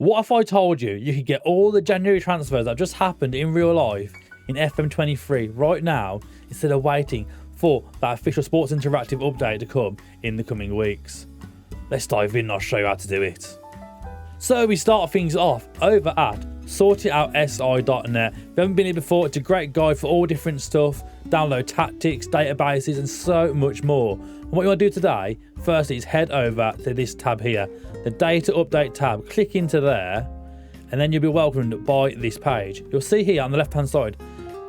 What if I told you you could get all the January transfers that just happened in real life in FM23 right now, instead of waiting for that official Sports Interactive update to come in the coming weeks? Let's dive in and I'll show you how to do it. So we start things off over at SortItOutSI.net. If you haven't been here before, it's a great guide for all different stuff. Download tactics, databases and so much more. And what you want to do today, firstly, is head over to this tab here, the Data Update tab. Click into there and then you'll be welcomed by this page. You'll see here on the left hand side,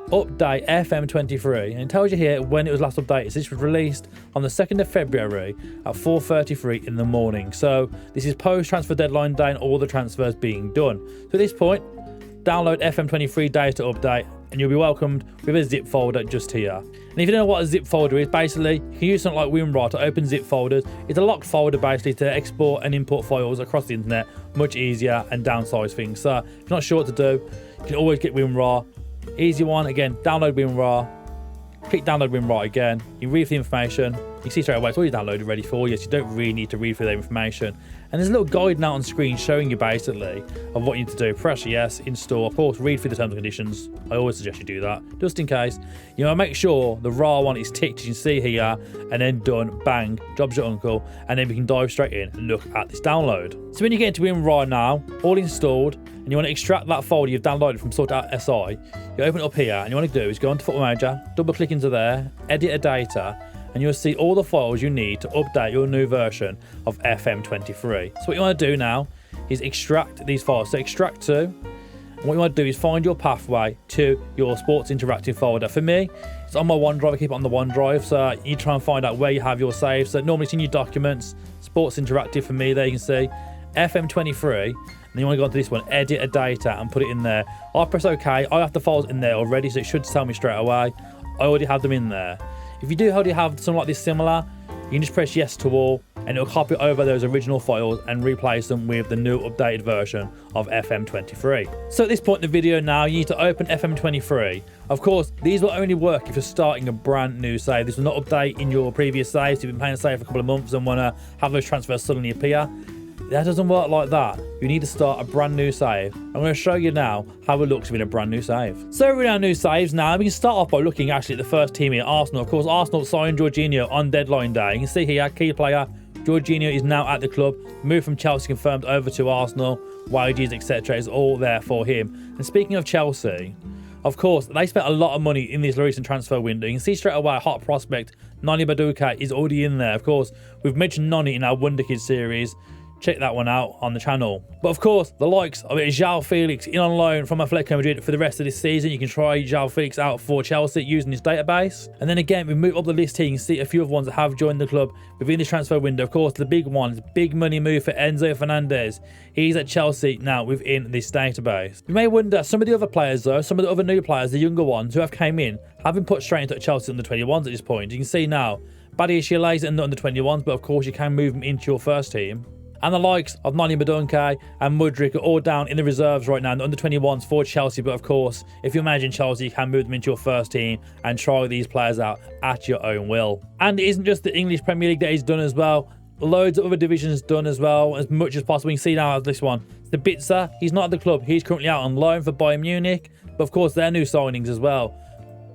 Update FM23, and it tells you here when it was last updated. So this was released on the 2nd of February at 4:33 in the morning. So this is post transfer deadline day and all the transfers being done. So at this point, download FM23 Data Update and you'll be welcomed with a zip folder just here. And if you don't know what a zip folder is, basically you can use something like WinRar to open zip folders. It's a locked folder basically to export and import files across the internet much easier and downsize things. So if you're not sure what to do, you can always get WinRar. Easy one, again, download WinRar, click download WinRar again, you read the information, you see straight away it's already downloaded ready for you, so you don't really need to read through that information. And there's a little guide now on screen showing you basically of what you need to do. Press yes, install, of course read through the terms and conditions. I always suggest you do that, just in case. You know, make sure the RAR one is ticked, as you can see here, and then done, bang, job's your uncle, and then we can dive straight in and look at this download. So when you get into WinRar now, all installed, and you want to extract that folder you've downloaded from SortItOutSI, you open it up here and you want to do is go into Football Manager, double click into there, edit a data, and you'll see all the files you need to update your new version of FM23. So what you want to do now is extract these files. So extract to, and what you want to do is find your pathway to your Sports Interactive folder. For me, it's on my OneDrive. I keep it on the OneDrive, so you try and find out where you have your saves. So normally it's in your documents, Sports Interactive for me, there you can see, FM23. And you want to go onto this one, edit a data, and put it in there. I'll press OK. I have the files in there already, so it should tell me straight away. I already have them in there. If you do already have something like this similar, you can just press yes to all, and it'll copy over those original files and replace them with the new updated version of FM23. So at this point in the video now, you need to open FM23. Of course, these will only work if you're starting a brand new save. This will not update in your previous saves. If you've been playing a save for a couple of months and want to have those transfers suddenly appear, that doesn't work like that. You need to start a brand new save. I'm going to show you now how it looks with a brand new save. So we're in our new saves now. We can start off by looking actually at the first team here, Arsenal. Of course, Arsenal signed Jorginho on deadline day. You can see here, key player, Jorginho is now at the club. Move from Chelsea confirmed over to Arsenal. Wages, etc. is all there for him. And speaking of Chelsea, of course, they spent a lot of money in this recent transfer window. You can see straight away, hot prospect, Noni Madueke is already in there. Of course, we've mentioned Noni in our Wonder Kid series. Check that one out on the channel. But of course, the likes of João Felix in on loan from Atletico Madrid for the rest of this season. You can try João Felix out for Chelsea using this database. And then again, we move up the list here. You can see a few of ones that have joined the club within this transfer window. Of course, the big one, big money move for Enzo Fernandez. He's at Chelsea now within this database. You may wonder, some of the other players though, some of the other new players, the younger ones who have came in, have been put straight into Chelsea under 21s at this point. You can see now, Badiashile is in the under 21s, but of course you can move them into your first team. And the likes of Noni Madueke and Mudryk are all down in the reserves right now, in the under 21s for Chelsea. But of course, if you imagine Chelsea, you can move them into your first team and try these players out at your own will. And it isn't just the English Premier League that he's done as well. Loads of other divisions done as well, as much as possible. You can see now this one. The Bitzer, he's not at the club. He's currently out on loan for Bayern Munich. But of course, they're new signings as well.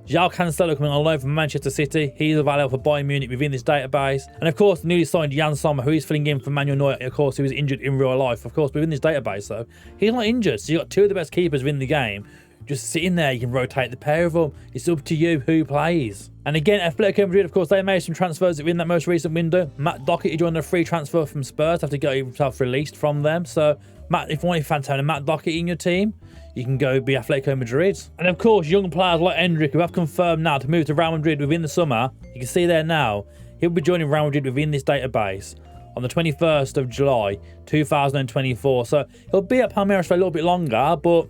João Cancelo coming on loan from Manchester City. He's available for Bayern Munich within this database. And of course, the newly signed Jan Sommer, who is filling in for Manuel Neuer, of course, who was injured in real life. Of course, within this database, though, he's not injured. So you've got two of the best keepers within the game. Just sitting there, you can rotate the pair of them. It's up to you who plays. And again, Atletico Madrid, of course, they made some transfers within that most recent window. Matt Doherty joined a free transfer from Spurs after getting himself released from them. So, if you want to Matt Doherty in your team, you can go be Atletico Madrid. And of course, young players like Endrick, who have confirmed now to move to Real Madrid within the summer. You can see there now, he'll be joining Real Madrid within this database on the 21st of July, 2024. So he'll be at Palmeiras for a little bit longer, but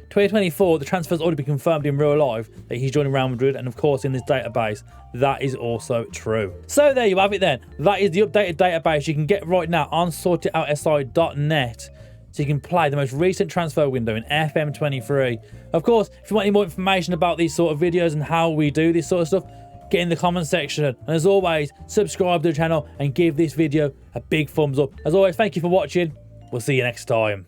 2024, the transfer's already been confirmed in real life that he's joining Real Madrid, and of course in this database, that is also true. So there you have it then. That is the updated database you can get right now on SortItOutSI.net. So you can play the most recent transfer window in FM23. Of course, if you want any more information about these sort of videos and how we do this sort of stuff, get in the comment section. And as always, subscribe to the channel and give this video a big thumbs up. As always, thank you for watching. We'll see you next time.